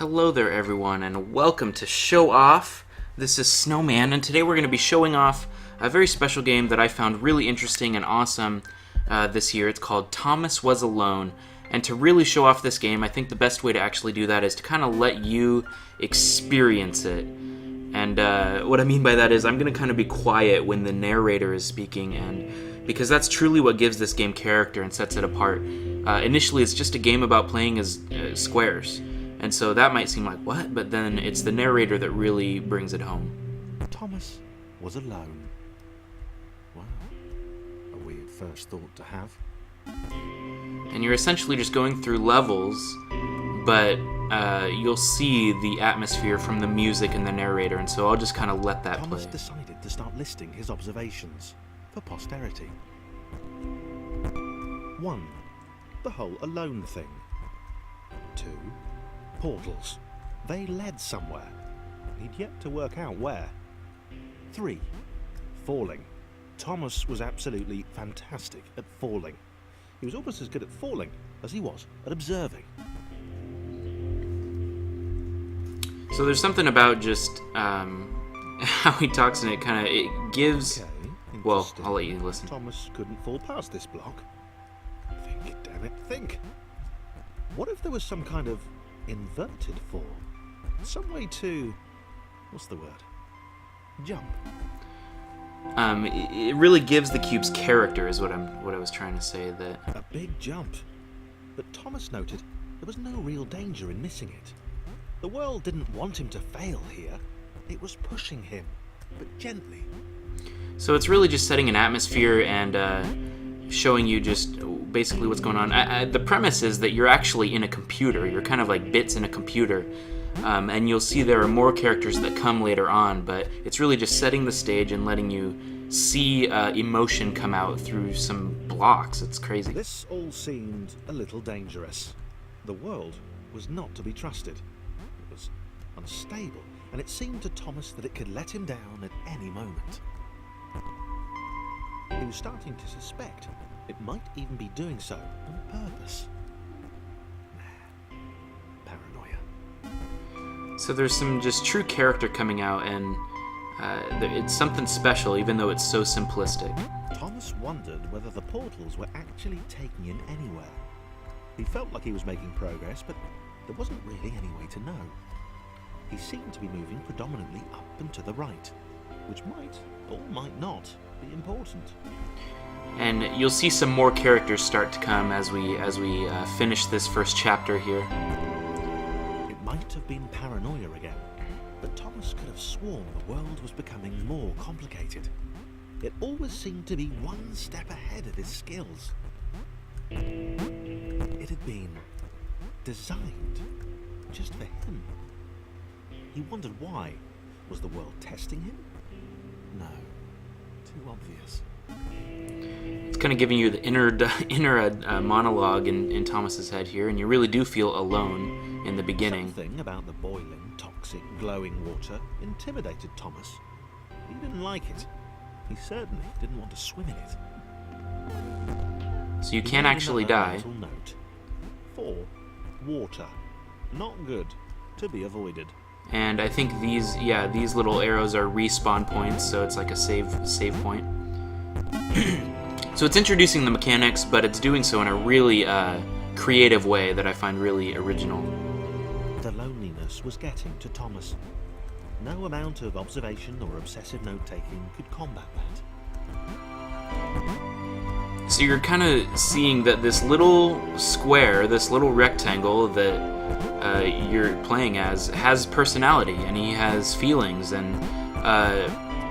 Hello there everyone and welcome to Show Off. This is Snowman and today we're going to be showing off a very special game that I found really interesting and awesome this year. It's called Thomas Was Alone, and to really show off this game I think the best way to actually do that is to kind of let you experience it. And what I mean by that is I'm going to kind of be quiet when the narrator is speaking, and because that's truly what gives this game character and sets it apart. Initially it's just a game about playing as squares. And so that might seem like, what? But then it's the narrator that really brings it home. Thomas was alone. Wow. A weird first thought to have. And you're essentially just going through levels, but you'll see the atmosphere from the music and the narrator, and so I'll just kind of let that Thomas play. decided to start listing his observations for posterity. 1. The whole alone thing. 2. Portals. They led somewhere. He'd yet to work out where. 3. Falling. Thomas was absolutely fantastic at falling. He was almost as good at falling as he was at observing. So there's something about just how he talks, and it gives... Okay, well, I'll let you listen. Thomas couldn't fall past this block. Think, damn it, think. What if there was some kind of inverted fall? Some way to... what's the word? Jump. It really gives the cube's character, is what I was trying to say. That A big jump. But Thomas noted there was no real danger in missing it. The world didn't want him to fail here. It was pushing him, but gently. So it's really just setting an atmosphere and showing you just basically what's going on. The premise is that you're actually in a computer. You're kind of like bits in a computer. And you'll see there are more characters that come later on, but it's really just setting the stage and letting you see emotion come out through some blocks. It's crazy. This all seemed a little dangerous. The world was not to be trusted. It was unstable, and it seemed to Thomas that it could let him down at any moment. He was starting to suspect it might even be doing so on purpose. Paranoia. So there's some just true character coming out, and it's something special, even though it's so simplistic. Thomas wondered whether the portals were actually taking him anywhere. He felt like he was making progress, but there wasn't really any way to know. He seemed to be moving predominantly up and to the right, which might, or might not, be important. And you'll see some more characters start to come as we finish this first chapter here. It might have been paranoia again, but Thomas could have sworn the world was becoming more complicated. It always seemed to be one step ahead of his skills. It had been designed just for him. He wondered why. Was the world testing him? No. Too obvious. It's kind of giving you the inner monologue in Thomas's head here, and you really do feel alone in the beginning. Something about the boiling, toxic, glowing water intimidated Thomas. He didn't like it. He certainly didn't want to swim in it. So you can actually die. Mental note. 4. Water. Not good. To be avoided. And I think these little arrows are respawn points, so it's like a save point. So it's introducing the mechanics, but it's doing so in a really creative way that I find really original. The loneliness was getting to Thomas. No amount of observation or obsessive note-taking could combat that. So you're kind of seeing that this little square, this little rectangle that you're playing as, has personality, and he has feelings, and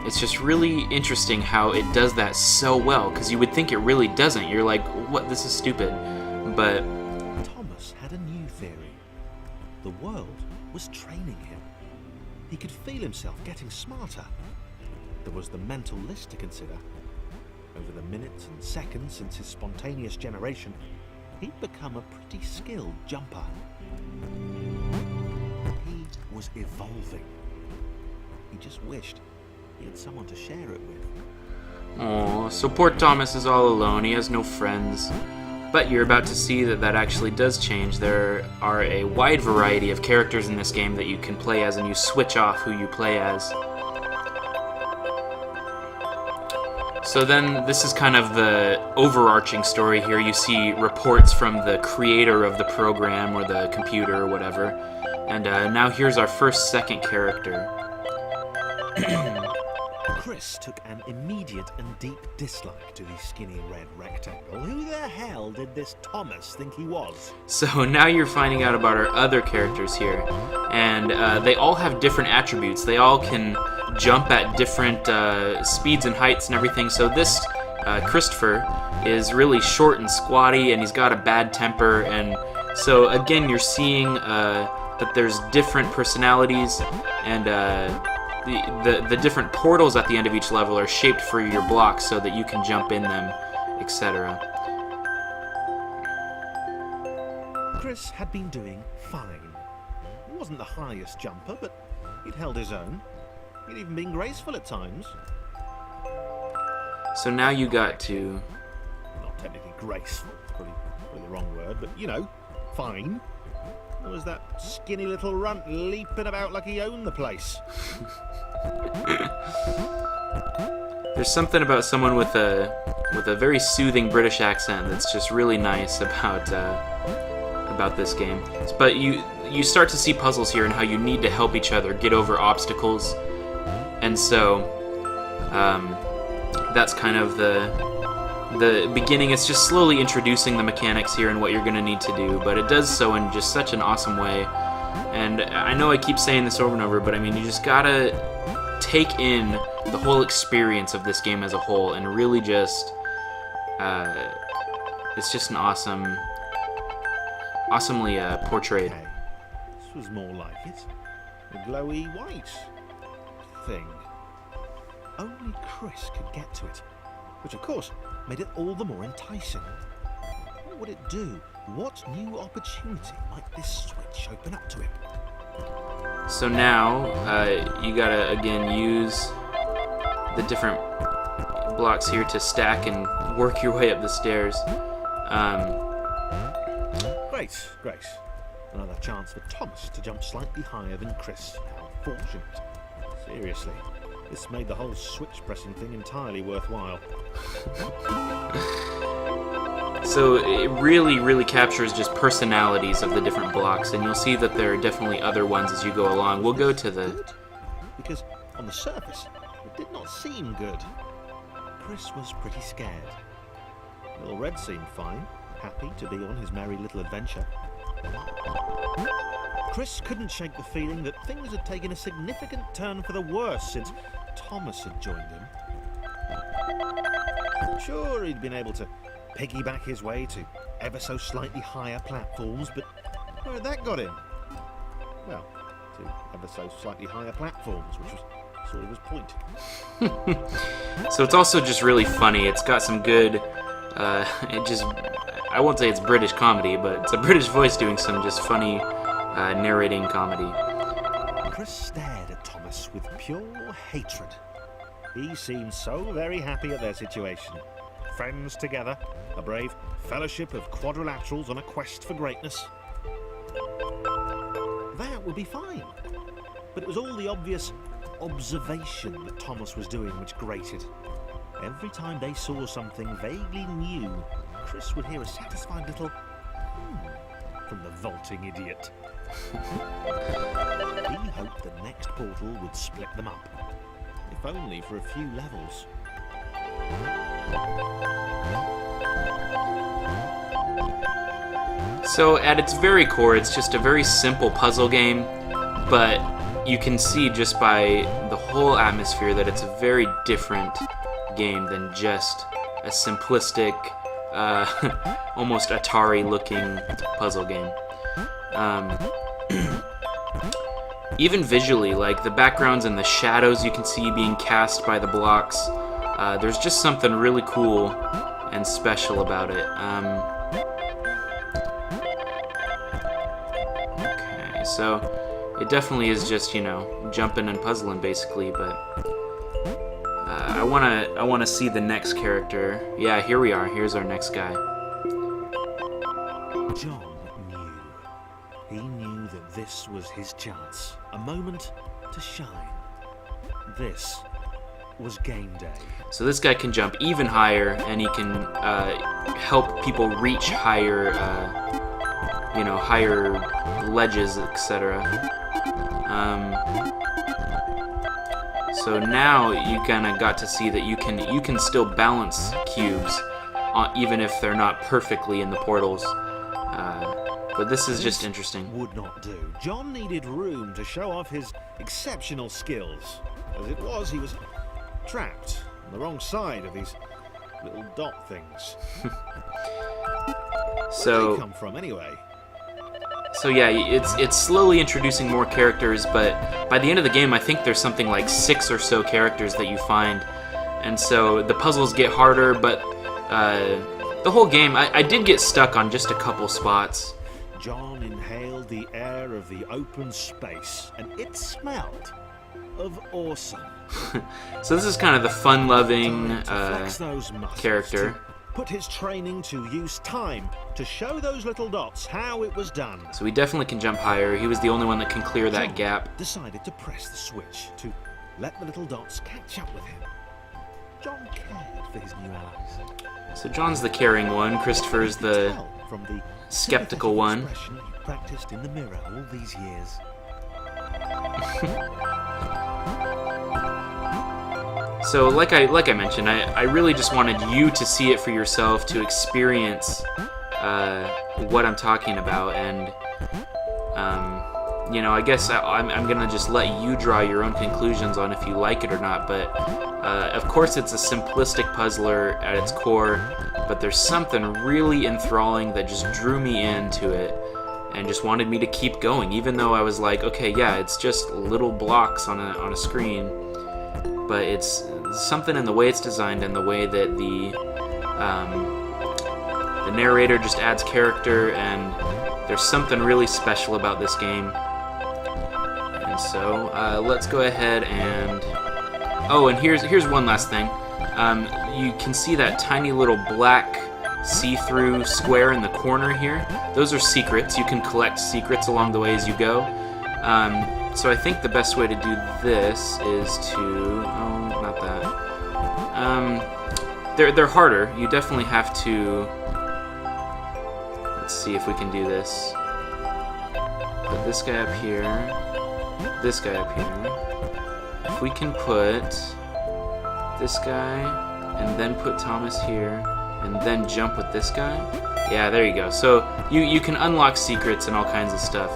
it's just really interesting how it does that so well, because you would think it really doesn't. You're like, what, this is stupid. But Thomas had a new theory. The world was training him. He could feel himself getting smarter. There was the mental list to consider. Over the minutes and seconds since his spontaneous generation, he'd become a pretty skilled jumper. He was evolving. He just wished he had someone to share it with. oh, so poor Thomas is all alone. He has no friends. But you're about to see that that actually does change. There are a wide variety of characters in this game that you can play as, and you switch off who you play as. So then this is kind of the overarching story here. You see reports from the creator of the program or the computer or whatever. And now here's our second character. Chris took an immediate and deep dislike to the skinny red rectangle. Who the hell did this Thomas think he was? So now you're finding out about our other characters here. And they all have different attributes. They all can jump at different speeds and heights and everything. So this Christopher is really short and squatty, and he's got a bad temper. And so again, you're seeing that there's different personalities, and the different portals at the end of each level are shaped for your blocks so that you can jump in them, etc. Chris had been doing fine. He wasn't the highest jumper, but he'd held his own. He'd even been graceful at times. So now you got to... Not technically graceful, probably the wrong word, but you know, fine. There was that skinny little runt leaping about like he owned the place. There's something about someone with a very soothing British accent that's just really nice about this game. But you start to see puzzles here and how you need to help each other get over obstacles, and so that's kind of the beginning. It's just slowly introducing the mechanics here and what you're going to need to do, but it does so in just such an awesome way. And I know I keep saying this over and over, but I mean, you just gotta take in the whole experience of this game as a whole and really just it's just an awesomely portrayed. Okay. This was more like it. A glowy white thing. Only Chris could get to it, which of course made it all the more enticing. What would it do? What new opportunity might this switch open up to him? So now you gotta again use the different blocks here to stack and work your way up the stairs. Great. Another chance for Thomas to jump slightly higher than Chris. How fortunate. Seriously, this made the whole switch pressing thing entirely worthwhile. So it really captures just personalities of the different blocks, and you'll see that there are definitely other ones as you go along. We'll go to the... Because on the surface, it did not seem good. Chris was pretty scared. Little Red seemed fine, happy to be on his merry little adventure. Chris couldn't shake the feeling that things had taken a significant turn for the worse since Thomas had joined him. Sure, he'd been able to piggyback his way to ever so slightly higher platforms, but where had that got him? Well, to ever so slightly higher platforms, which was sort of his point. So it's also just really funny. It's got some good, I won't say it's British comedy, but it's a British voice doing some just funny narrating comedy. Chris stared at Thomas with pure hatred. He seemed so very happy at their situation. Friends together, a brave fellowship of quadrilaterals on a quest for greatness. That would be fine. But it was all the obvious observation that Thomas was doing which grated. Every time they saw something vaguely new, Chris would hear a satisfied little from the vaulting idiot. He hoped the next portal would split them up, if only for a few levels. So at its very core, it's just a very simple puzzle game, but you can see just by the whole atmosphere that it's a very different game than just a simplistic, almost Atari-looking puzzle game. Even visually, like the backgrounds and the shadows you can see being cast by the blocks, there's just something really cool and special about it. Okay, so it definitely is just, you know, jumping and puzzling basically, but I wanna see the next character. Yeah, here we are. Here's our next guy. John knew. He knew that this was his chance. A moment to shine. This was game day. So this guy can jump even higher, and he can help people reach higher, higher ledges, etc. So now you kind of got to see that you can still balance cubes, even if they're not perfectly in the portals. But this is just interesting. Would not do. John needed room to show off his exceptional skills. As it was, he was trapped on the wrong side of these little dot things. So where did they come from anyway? So yeah, it's slowly introducing more characters, but by the end of the game, I think there's something like 6 or so characters that you find, and so the puzzles get harder. But the whole game, I did get stuck on just a couple spots. John inhaled the air of the open space, and it smelled of awesome. So this is kind of the fun-loving character. Put his training to use, time to show those little dots how it was done. So he definitely can jump higher. He was the only one that can clear that John gap. Decided to press the switch to let the little dots catch up with him. John cared for his new allies. So John's the caring one. Christopher's the from the skeptical one. Expression he practiced in the mirror all these years. So like I mentioned, I really just wanted you to see it for yourself, to experience what I'm talking about, and I guess I'm gonna just let you draw your own conclusions on if you like it or not. But of course, it's a simplistic puzzler at its core, but there's something really enthralling that just drew me into it and just wanted me to keep going, even though I was like, okay, yeah, it's just little blocks on a screen, but it's something in the way it's designed and the way that the narrator just adds character, and there's something really special about this game. And so let's go ahead and and here's one last thing. You can see that tiny little black see-through square in the corner here. Those are secrets. You can collect secrets along the way as you go. So I think the best way to do this is to not that. They're harder. You definitely have to. Let's see if we can do this. Put this guy up here. This guy up here. If we can put this guy and then put Thomas here and then jump with this guy. Yeah, there you go. So you can unlock secrets and all kinds of stuff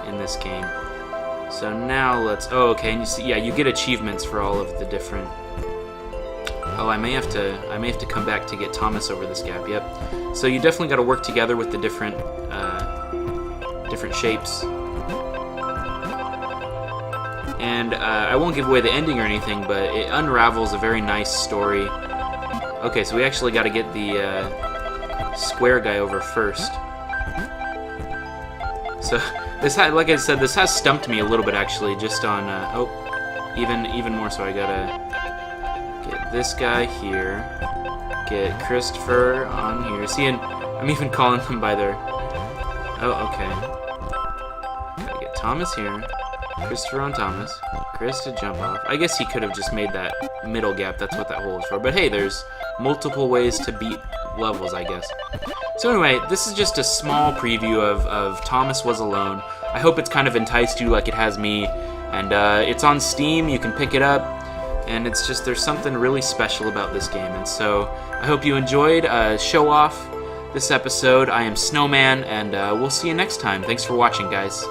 in this game. So now let's. Oh, okay. And you see, yeah, you get achievements for all of the different. Oh, I may have to come back to get Thomas over this gap. Yep. So you definitely got to work together with the different shapes. And I won't give away the ending or anything, but it unravels a very nice story. Okay, so we actually got to get the square guy over first. So like I said, this has stumped me a little bit actually, just on even more. So I gotta get this guy here, get Christopher on here. See, and I'm even calling them by their. Oh, okay. Gotta get Thomas here. Christopher on Thomas. Chris to jump off. I guess he could have just made that middle gap. That's what that hole is for. But hey, there's multiple ways to beat levels, I guess. So anyway, this is just a small preview of Thomas Was Alone. I hope it's kind of enticed you like it has me. And it's on Steam. You can pick it up. And it's just, there's something really special about this game. And so I hope you enjoyed Show Off this episode. I am Snowman, and we'll see you next time. Thanks for watching, guys.